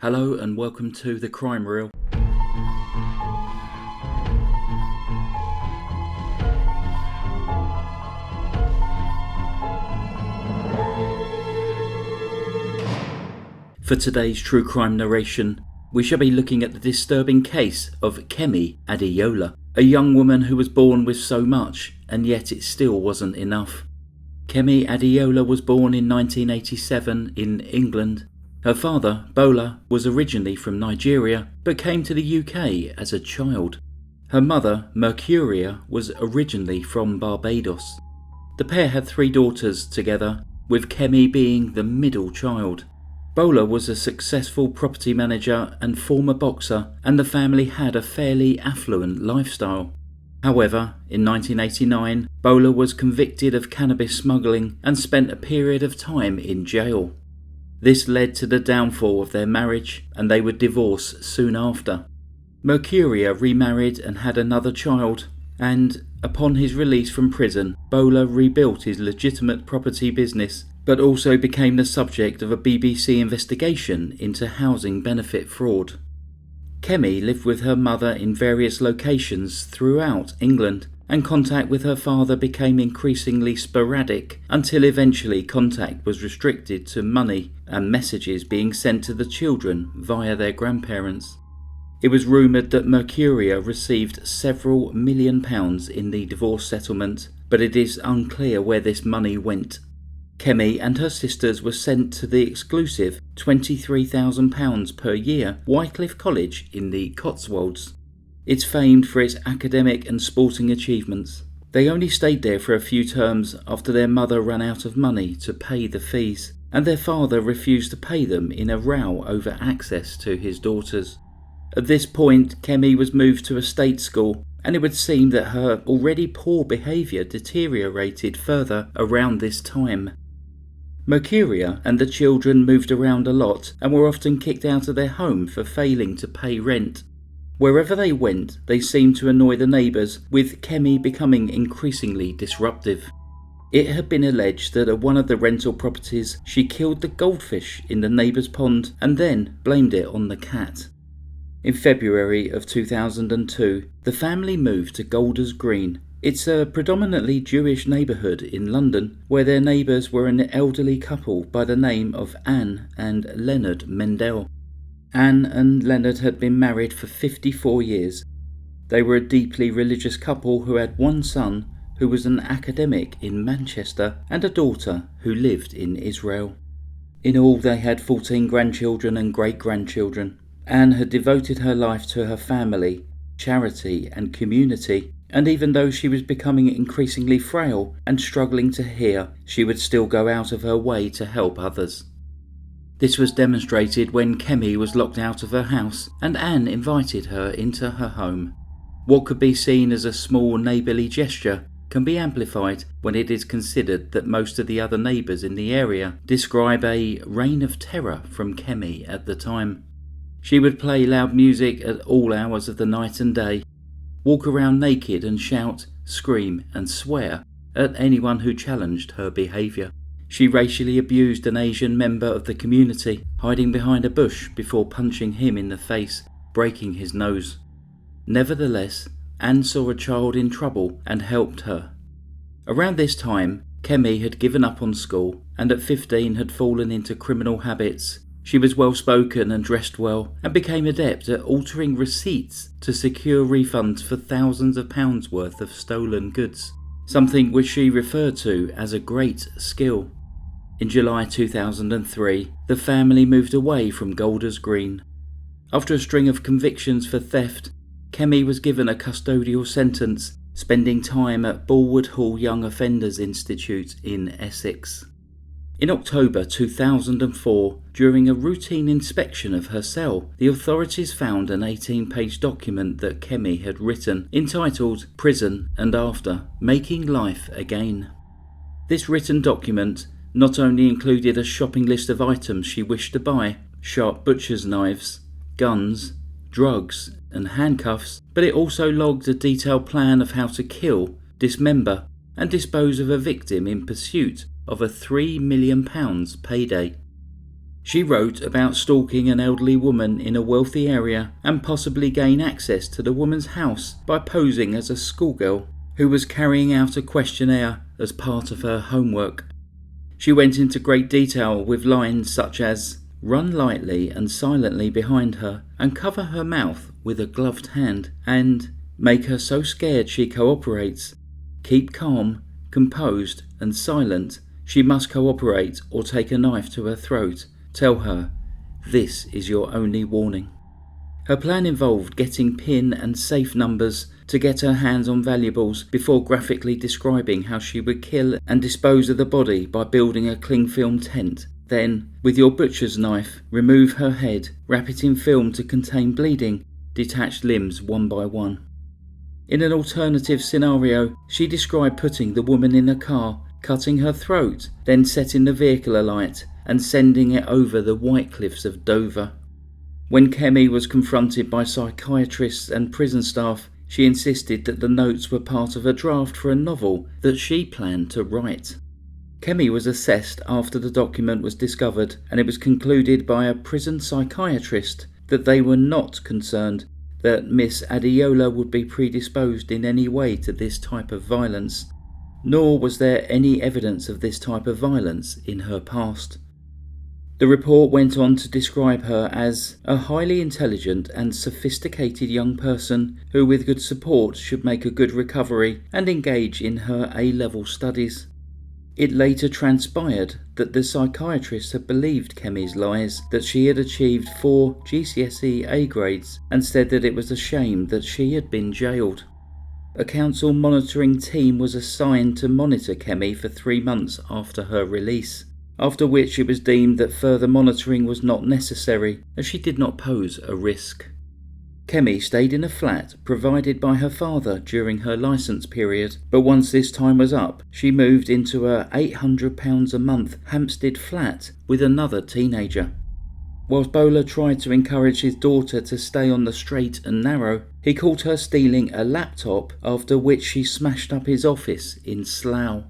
Hello and welcome to the Crime Reel. For today's true crime narration, we shall be looking at the disturbing case of Kemi Adeyoola, a young woman who was born with so much, and yet it still wasn't enough. Kemi Adeyoola was born in 1987 in England. Her father, Bola, was originally from Nigeria, but came to the UK as a child. Her mother, Mercuria, was originally from Barbados. The pair had 3 daughters together, with Kemi being the middle child. Bola was a successful property manager and former boxer, and the family had a fairly affluent lifestyle. However, in 1989, Bola was convicted of cannabis smuggling and spent a period of time in jail. This led to the downfall of their marriage, and they would divorce soon after. Mercuria remarried and had another child, and upon his release from prison, Bola rebuilt his legitimate property business, but also became the subject of a BBC investigation into housing benefit fraud. Kemi lived with her mother in various locations throughout England, and contact with her father became increasingly sporadic until eventually contact was restricted to money and messages being sent to the children via their grandparents. It was rumoured that Mercuria received several £1 million in the divorce settlement, but it is unclear where this money went. Kemi and her sisters were sent to the exclusive £23,000 per year Wycliffe College in the Cotswolds. It's famed for its academic and sporting achievements. They only stayed there for a few terms after their mother ran out of money to pay the fees, and their father refused to pay them in a row over access to his daughters. At this point, Kemi was moved to a state school, and it would seem that her already poor behaviour deteriorated further around this time. Mercuria and the children moved around a lot and were often kicked out of their home for failing to pay rent. Wherever they went, they seemed to annoy the neighbours, with Kemi becoming increasingly disruptive. It had been alleged that at one of the rental properties she killed the goldfish in the neighbour's pond and then blamed it on the cat. In February of 2002, the family moved to Golders Green. It's a predominantly Jewish neighbourhood in London, where their neighbours were an elderly couple by the name of Anne and Leonard Mendel. Anne and Leonard had been married for 54 years. They were a deeply religious couple who had one son who was an academic in Manchester and a daughter who lived in Israel. In all, they had 14 grandchildren and great-grandchildren. Anne had devoted her life to her family, charity and community, and even though she was becoming increasingly frail and struggling to hear, she would still go out of her way to help others. This was demonstrated when Kemi was locked out of her house and Anne invited her into her home. What could be seen as a small neighbourly gesture can be amplified when it is considered that most of the other neighbours in the area describe a reign of terror from Kemi at the time. She would play loud music at all hours of the night and day, walk around naked and shout, scream and swear at anyone who challenged her behaviour. She racially abused an Asian member of the community, hiding behind a bush before punching him in the face, breaking his nose. Nevertheless, Anne saw a child in trouble and helped her. Around this time, Kemi had given up on school and at 15 had fallen into criminal habits. She was well spoken and dressed well and became adept at altering receipts to secure refunds for thousands of pounds worth of stolen goods, something which she referred to as a great skill. In July 2003, the family moved away from Golders Green. After a string of convictions for theft, Kemi was given a custodial sentence, spending time at Bulwood Hall Young Offenders Institute in Essex. In October 2004, during a routine inspection of her cell, the authorities found an 18-page document that Kemi had written, entitled Prison and After, Making Life Again. This written document not only included a shopping list of items she wished to buy, sharp butcher's knives, guns, drugs and handcuffs, but it also logged a detailed plan of how to kill, dismember and dispose of a victim in pursuit of a £3 million payday. She wrote about stalking an elderly woman in a wealthy area and possibly gain access to the woman's house by posing as a schoolgirl who was carrying out a questionnaire as part of her homework. She went into great detail with lines such as, "Run lightly and silently behind her and cover her mouth with a gloved hand," and "Make her so scared she cooperates. Keep calm, composed and silent. She must cooperate or take a knife to her throat. Tell her, this is your only warning." Her plan involved getting PIN and safe numbers to get her hands on valuables before graphically describing how she would kill and dispose of the body by building a cling film tent. Then, with your butcher's knife, remove her head, wrap it in film to contain bleeding, detach limbs one by one. In an alternative scenario, she described putting the woman in a car, cutting her throat, then setting the vehicle alight and sending it over the White Cliffs of Dover. When Kemi was confronted by psychiatrists and prison staff, she insisted that the notes were part of a draft for a novel that she planned to write. Kemi was assessed after the document was discovered, and it was concluded by a prison psychiatrist that they were not concerned that Miss Adeyoola would be predisposed in any way to this type of violence, nor was there any evidence of this type of violence in her past. The report went on to describe her as a highly intelligent and sophisticated young person who with good support should make a good recovery and engage in her A-level studies. It later transpired that the psychiatrist had believed Kemi's lies that she had achieved 4 GCSE A grades and said that it was a shame that she had been jailed. A council monitoring team was assigned to monitor Kemi for 3 months after her release, after which it was deemed that further monitoring was not necessary as she did not pose a risk. Kemi stayed in a flat provided by her father during her licence period, but once this time was up, she moved into a £800 a month Hampstead flat with another teenager. Whilst Bowler tried to encourage his daughter to stay on the straight and narrow, he caught her stealing a laptop, after which she smashed up his office in Slough.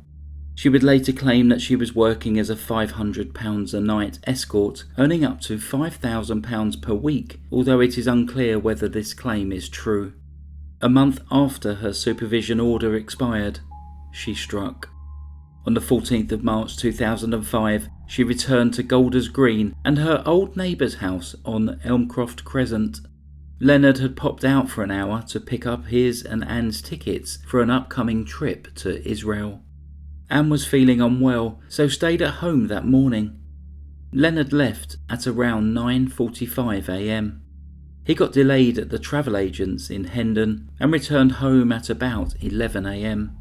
She would later claim that she was working as a £500 a night escort, earning up to £5,000 per week, although it is unclear whether this claim is true. A month after her supervision order expired, she struck. On the 14th of March 2005, she returned to Golders Green and her old neighbour's house on Elmcroft Crescent. Leonard had popped out for an hour to pick up his and Anne's tickets for an upcoming trip to Israel. Anne was feeling unwell, so stayed at home that morning. Leonard left at around 9:45 a.m. He got delayed at the travel agents in Hendon and returned home at about 11 a.m.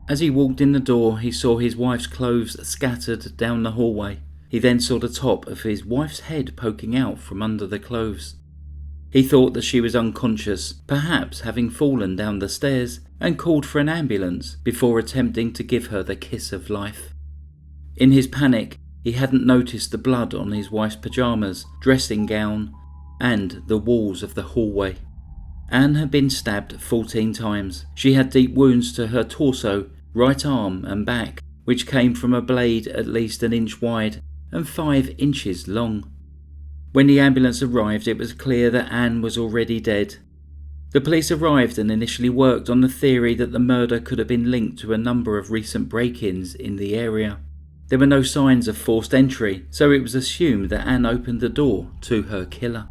As he walked in the door, he saw his wife's clothes scattered down the hallway. He then saw the top of his wife's head poking out from under the clothes. He thought that she was unconscious, perhaps having fallen down the stairs, and called for an ambulance before attempting to give her the kiss of life. In his panic, he hadn't noticed the blood on his wife's pyjamas, dressing gown, and the walls of the hallway. Anne had been stabbed 14 times. She had deep wounds to her torso, right arm and back, which came from a blade at least 1 inch wide and 5 inches long. When the ambulance arrived, it was clear that Anne was already dead. The police arrived and initially worked on the theory that the murder could have been linked to a number of recent break-ins in the area. There were no signs of forced entry, so it was assumed that Anne opened the door to her killer.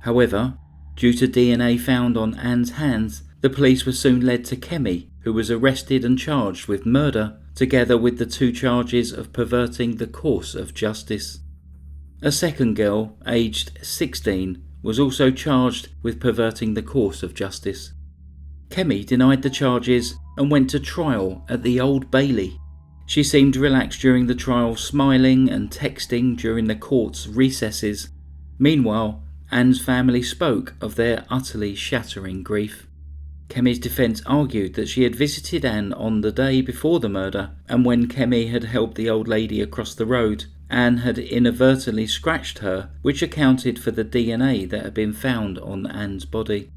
However, due to DNA found on Anne's hands, the police were soon led to Kemi, who was arrested and charged with murder, together with the 2 charges of perverting the course of justice. A second girl, aged 16, was also charged with perverting the course of justice. Kemi denied the charges and went to trial at the Old Bailey. She seemed relaxed during the trial, smiling and texting during the court's recesses. Meanwhile, Anne's family spoke of their utterly shattering grief. Kemi's defence argued that she had visited Anne on the day before the murder, and when Kemi had helped the old lady across the road, Anne had inadvertently scratched her, which accounted for the DNA that had been found on Anne's body.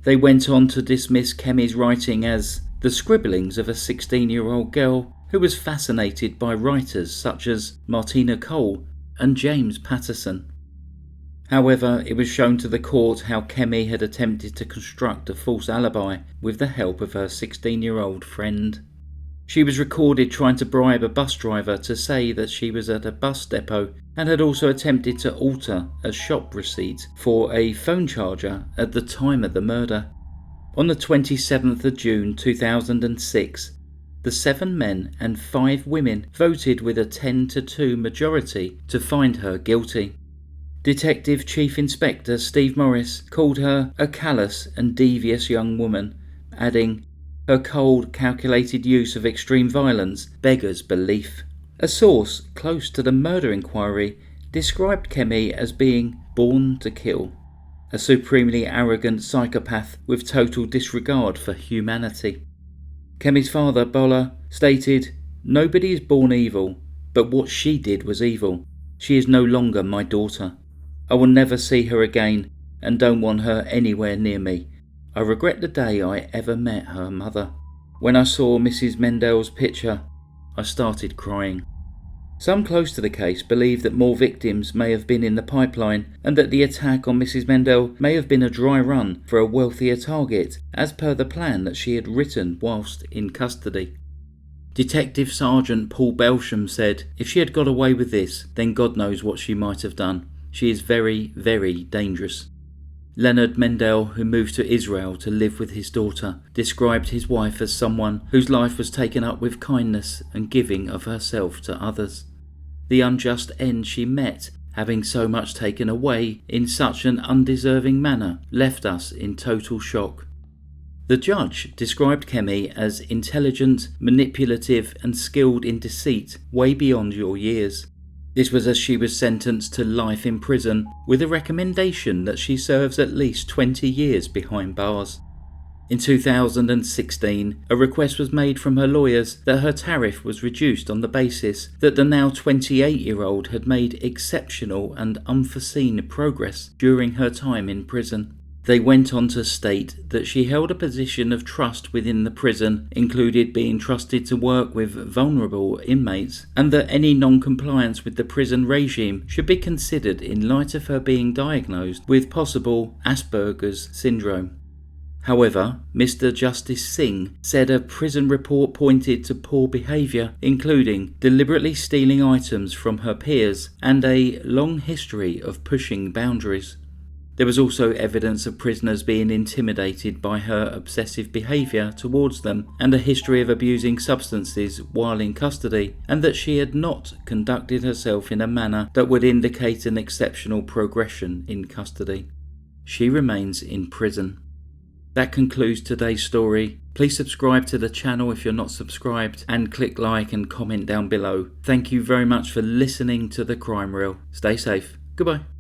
They went on to dismiss Kemi's writing as the scribblings of a 16-year-old girl who was fascinated by writers such as Martina Cole and James Patterson. However, it was shown to the court how Kemi had attempted to construct a false alibi with the help of her 16-year-old friend. She was recorded trying to bribe a bus driver to say that she was at a bus depot and had also attempted to alter a shop receipt for a phone charger at the time of the murder. On the 27th of June 2006, the 7 men and 5 women voted with a 10-2 majority to find her guilty. Detective Chief Inspector Steve Morris called her a callous and devious young woman, adding, "Her cold, calculated use of extreme violence beggars belief." A source close to the murder inquiry described Kemi as being born to kill, a supremely arrogant psychopath with total disregard for humanity. Kemi's father, Bola, stated, "Nobody is born evil, but what she did was evil. She is no longer my daughter. I will never see her again and don't want her anywhere near me. I regret the day I ever met her mother. When I saw Mrs. Mendel's picture, I started crying." Some close to the case believe that more victims may have been in the pipeline and that the attack on Mrs. Mendel may have been a dry run for a wealthier target, as per the plan that she had written whilst in custody. Detective Sergeant Paul Belsham said, "If she had got away with this, then God knows what she might have done. She is very, very dangerous." Leonard Mendel, who moved to Israel to live with his daughter, described his wife as someone whose life was taken up with kindness and giving of herself to others. The unjust end she met, having so much taken away in such an undeserving manner, left us in total shock. The judge described Kemi as intelligent, manipulative and skilled in deceit way beyond your years. This was as she was sentenced to life in prison, with a recommendation that she serves at least 20 years behind bars. In 2016, a request was made from her lawyers that her tariff was reduced on the basis that the now 28-year-old had made exceptional and unforeseen progress during her time in prison. They went on to state that she held a position of trust within the prison, included being trusted to work with vulnerable inmates, and that any non-compliance with the prison regime should be considered in light of her being diagnosed with possible Asperger's syndrome. However, Mr. Justice Singh said a prison report pointed to poor behaviour, including deliberately stealing items from her peers and a long history of pushing boundaries. There was also evidence of prisoners being intimidated by her obsessive behaviour towards them and a history of abusing substances while in custody, and that she had not conducted herself in a manner that would indicate an exceptional progression in custody. She remains in prison. That concludes today's story. Please subscribe to the channel if you're not subscribed and click like and comment down below. Thank you very much for listening to The Crime Reel. Stay safe. Goodbye.